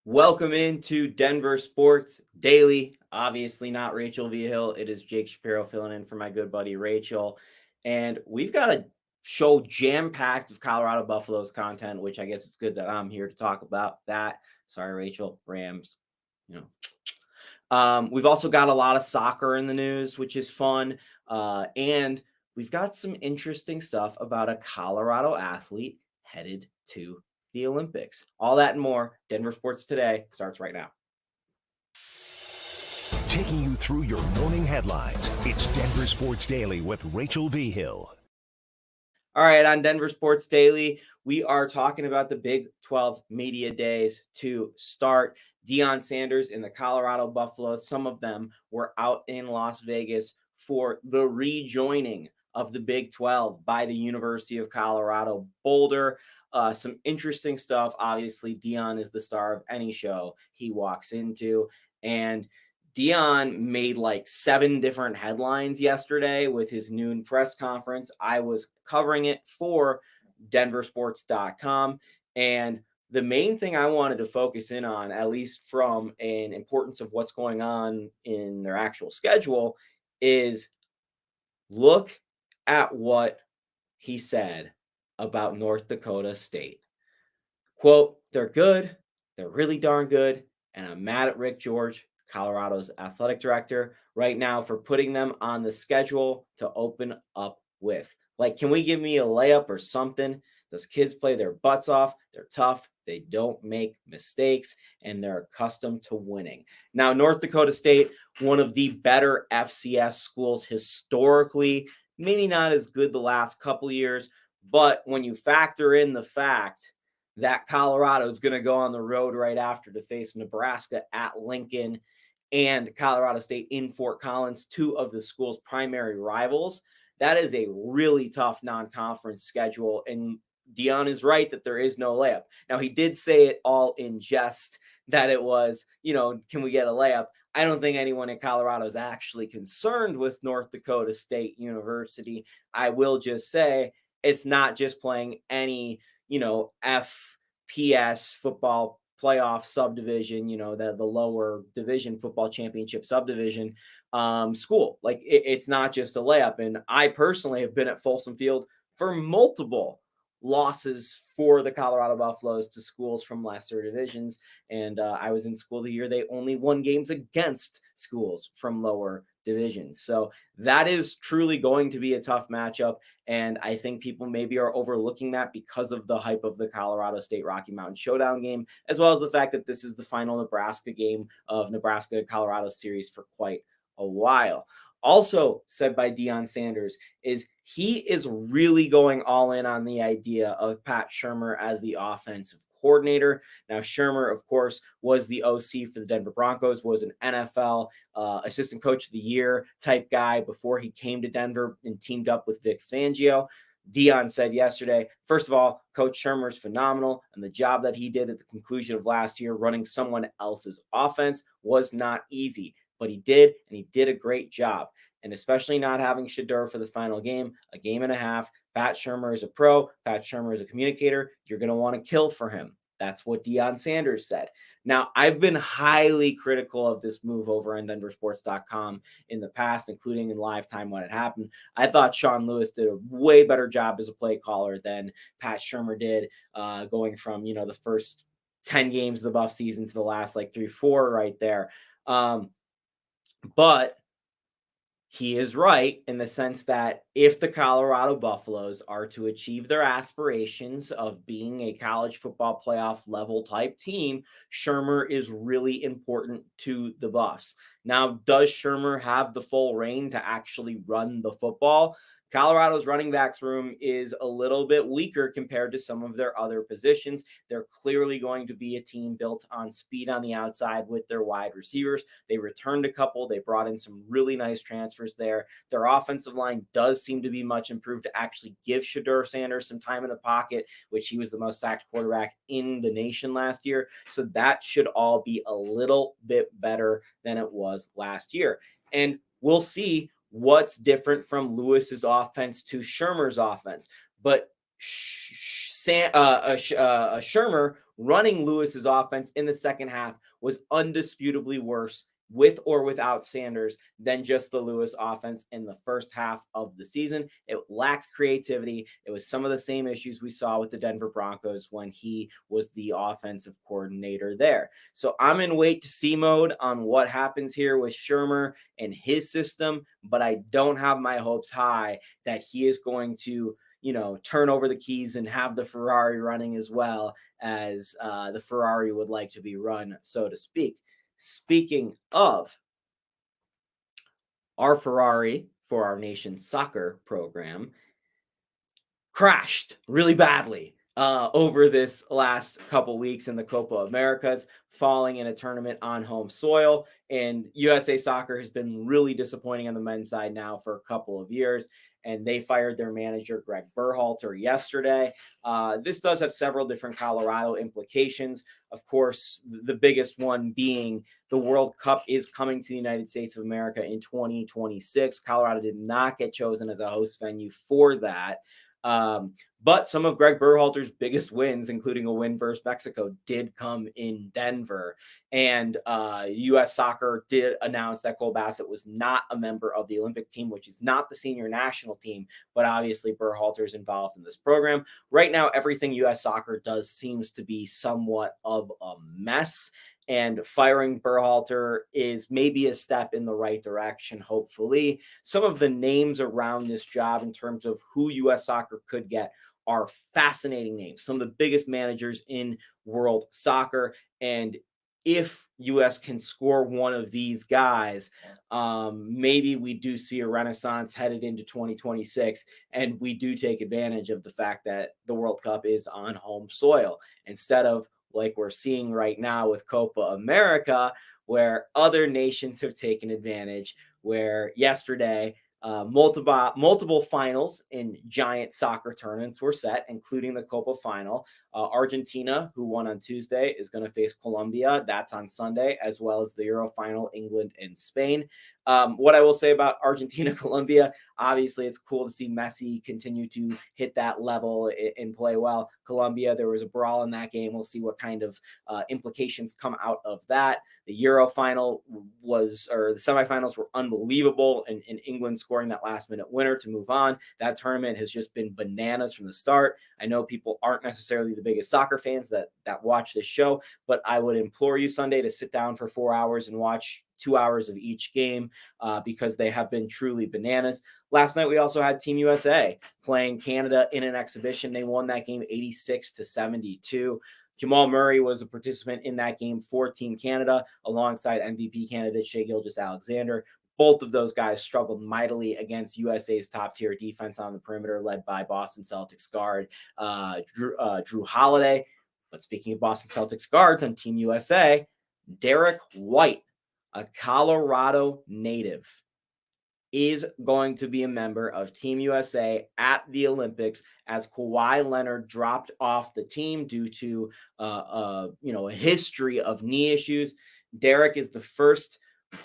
Welcome into Denver Sports Daily. Obviously, not Rachel Via It is Jake Shapiro filling in for my good buddy Rachel. And we've got a show jam-packed of Colorado Buffaloes content, which I guess it's good that I'm here to talk about that. Sorry, Rachel, Rams. We've also got a lot of soccer in the news, which is fun. And we've got some interesting stuff about a Colorado athlete headed to the Olympics. All that and more. Denver Sports Today starts right now. Taking you through your morning headlines, it's Denver Sports Daily with Rachel V. Hill. All right, on Denver Sports Daily, we are talking about the Big 12 media days to start. Deion Sanders and the Colorado Buffaloes, some of them were out in Las Vegas for the rejoining of the Big 12 by the University of Colorado Boulder. Some interesting stuff. Obviously, Deion is the star of any show he walks into. And Deion made like 7 different headlines yesterday with his noon press conference. I was covering it for denversports.com. And the main thing I wanted to focus in on, at least from an importance of what's going on in their actual schedule, is look at what he said about North Dakota State. Quote, "They're good. They're really darn good. And I'm mad at Rick George, Colorado's athletic director, right now for putting them on the schedule to open up with. Like, can we give me a layup or something? Those kids play their butts off. They're tough. They don't make mistakes, and they're accustomed to winning." Now, North Dakota State, one of the better FCS schools historically, maybe not as good the last couple of years, but when you factor in the fact that Colorado is going to go on the road right after to face Nebraska at Lincoln and Colorado State in Fort Collins, 2 of the school's primary rivals, that is a really tough non-conference schedule. And Deion is right that there is no layup. Now, he did say it all in jest that it was, can we get a layup? I don't think anyone in Colorado is actually concerned with North Dakota State University. I will just say it's not just playing any FPS football playoff subdivision, the lower division football championship subdivision school. Like it's not just a layup. And I personally have been at Folsom Field for multiple losses for the Colorado Buffaloes to schools from lesser divisions. And I was in school the year they only won games against schools from lower divisions. So that is truly going to be a tough matchup. And I think people maybe are overlooking that because of the hype of the Colorado State Rocky Mountain Showdown game, as well as the fact that this is the final Nebraska game of Nebraska-Colorado series for quite a while. Also said by Deion Sanders is he is really going all in on the idea of Pat Shurmur as the offensive coordinator. Now, Shurmur, of course, was the OC for the Denver Broncos, was an NFL assistant coach of the year type guy before he came to Denver and teamed up with Vic Fangio. Deion said yesterday, first of all, Coach Shurmur is phenomenal, and the job that he did at the conclusion of last year running someone else's offense was not easy, but he did, and he did a great job. And especially not having Shurmur for the final game, a game and a half. Pat Shurmur is a pro. Pat Shurmur is a communicator. You're going to want to kill for him. That's what Deion Sanders said. Now, I've been highly critical of this move over on denversports.com in the past, including in live time when it happened. I thought Sean Lewis did a way better job as a play caller than Pat Shurmur did, going from, the first 10 games of the Buff season to the last 3-4 right there. But he is right in the sense that if the Colorado Buffaloes are to achieve their aspirations of being a college football playoff level type team, Shurmur is really important to the Buffs. Now, does Shurmur have the full reign to actually run the football? Colorado's running backs room is a little bit weaker compared to some of their other positions. They're clearly going to be a team built on speed on the outside with their wide receivers. They returned a couple. They brought in some really nice transfers there. Their offensive line does seem to be much improved to actually give Deion Sanders some time in the pocket, which he was the most sacked quarterback in the nation last year. So that should all be a little bit better than it was last year. And we'll see what's different from Lewis's offense to Shurmur's offense. But Shurmur running Lewis's offense in the second half was undisputably worse with or without Sanders than just the Lewis offense in the first half of the season. It lacked creativity. It was some of the same issues we saw with the Denver Broncos when he was the offensive coordinator there. So I'm in wait to see mode on what happens here with Shurmur and his system, but I don't have my hopes high that he is going to turn over the keys and have the Ferrari running as well as the Ferrari would like to be run, so to speak. Speaking of our Ferrari for our nation's soccer program, crashed really badly over this last couple weeks in the Copa Americas, falling in a tournament on home soil. And USA Soccer has been really disappointing on the men's side now for a couple of years. And they fired their manager, Greg Berhalter, yesterday. This does have several different Colorado implications. Of course, the biggest one being the World Cup is coming to the United States of America in 2026. Colorado did not get chosen as a host venue for that. But some of Greg Berhalter's biggest wins, including a win versus Mexico, did come in Denver. And U.S. Soccer did announce that Cole Bassett was not a member of the Olympic team, which is not the senior national team, but obviously Berhalter is involved in this program. Right now, everything U.S. Soccer does seems to be somewhat of a mess. And firing Berhalter is maybe a step in the right direction, hopefully. Some of the names around this job in terms of who U.S. Soccer could get are fascinating names. Some of the biggest managers in world soccer. And if U.S. can score one of these guys, maybe we do see a renaissance headed into 2026, and we do take advantage of the fact that the World Cup is on home soil instead of like we're seeing right now with Copa America, where other nations have taken advantage, where yesterday multiple finals in giant soccer tournaments were set, including the Copa final. Argentina, who won on Tuesday, is going to face Colombia. That's on Sunday, as well as the Euro final, England and Spain. What I will say about Argentina, Colombia, obviously it's cool to see Messi continue to hit that level and play well. Colombia, there was a brawl in that game. We'll see what kind of implications come out of that. The Euro final the semifinals were unbelievable, and England scoring that last minute winner to move on. That tournament has just been bananas from the start. I know people aren't necessarily the biggest soccer fans that watch this show, but I would implore you Sunday to sit down for 4 hours and watch 2 hours of each game because they have been truly bananas. Last night, we also had Team USA playing Canada in an exhibition. They won that game 86-72. Jamal Murray was a participant in that game for Team Canada alongside MVP candidate Shai Gilgeous-Alexander. Both of those guys struggled mightily against USA's top-tier defense on the perimeter, led by Boston Celtics guard Drew Holiday. But speaking of Boston Celtics guards on Team USA, Derek White, a Colorado native, is going to be a member of Team USA at the Olympics as Kawhi Leonard dropped off the team due to a history of knee issues. Derek is the first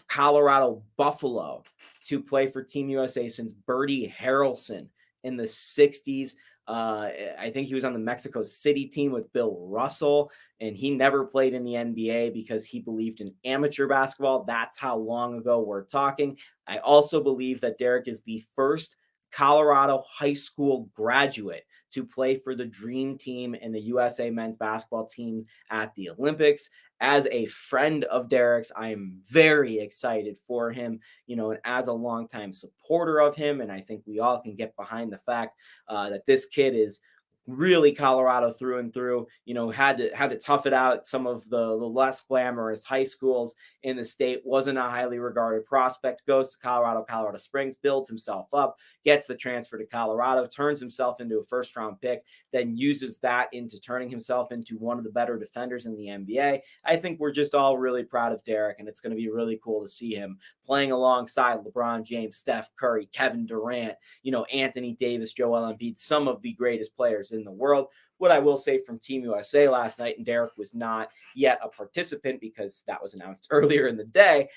Colorado Buffalo to play for Team USA since Bertie Harrelson in the 60s. I think he was on the Mexico City team with Bill Russell, and he never played in the NBA because he believed in amateur basketball. That's how long ago we're talking. I also believe that Derek is the first Colorado high school graduate to play for the Dream Team and the USA men's basketball team at the Olympics. As a friend of Derek's, I am very excited for him, and as a longtime supporter of him. And I think we all can get behind the fact that this kid is really Colorado through and through, had to tough it out at some of the less glamorous high schools in the state, wasn't a highly regarded prospect, goes to Colorado Springs, builds himself up, gets the transfer to Colorado, turns himself into a first-round pick, then uses that into turning himself into one of the better defenders in the NBA. I think we're just all really proud of Derek, and it's going to be really cool to see him playing alongside LeBron James, Steph Curry, Kevin Durant, Anthony Davis, Joel Embiid, some of the greatest players in the world. What I will say from Team USA last night, and Derek was not yet a participant because that was announced earlier in the day,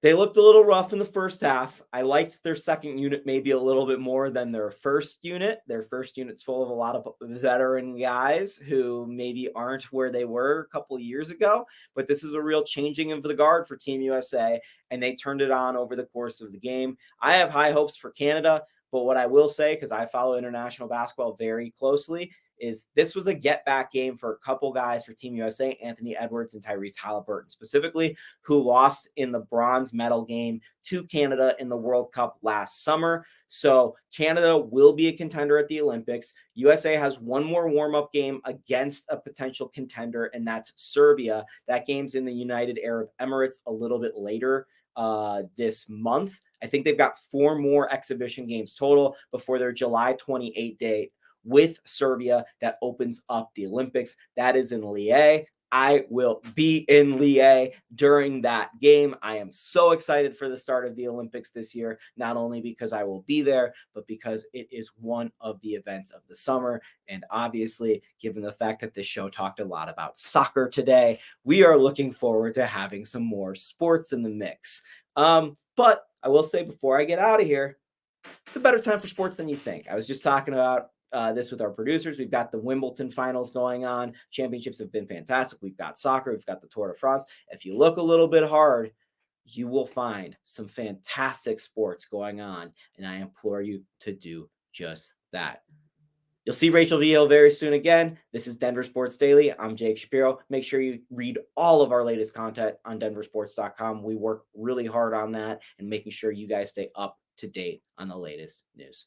They looked a little rough in the first half. I liked their second unit maybe a little bit more than their first unit. Their first unit's full of a lot of veteran guys who maybe aren't where they were a couple of years ago, but this is a real changing of the guard for Team USA, and they turned it on over the course of the game. I have high hopes for Canada, but what I will say, because I follow international basketball very closely, is this was a get back game for a couple guys for Team USA, Anthony Edwards and Tyrese Halliburton specifically, who lost in the bronze medal game to Canada in the World Cup last summer. So Canada will be a contender at the Olympics. USA has one more warm-up game against a potential contender, and that's Serbia. That game's in the United Arab Emirates a little bit later this month. I think they've got 4 more exhibition games total before their July 28 date with Serbia that opens up the Olympics. That is in Liège. I will be in Liège during that game. I am so excited for the start of the Olympics this year, not only because I will be there, but because it is one of the events of the summer. And obviously, given the fact that this show talked a lot about soccer today, we are looking forward to having some more sports in the mix. But I will say before I get out of here, it's a better time for sports than you think. I was just talking about this with our producers. We've got the Wimbledon finals going on. Championships have been fantastic. We've got soccer. We've got the Tour de France. If you look a little bit hard, you will find some fantastic sports going on. And I implore you to do just that. You'll see Rachel Vihil very soon again. This is Denver Sports Daily. I'm Jake Shapiro. Make sure you read all of our latest content on denversports.com. We work really hard on that and making sure you guys stay up to date on the latest news.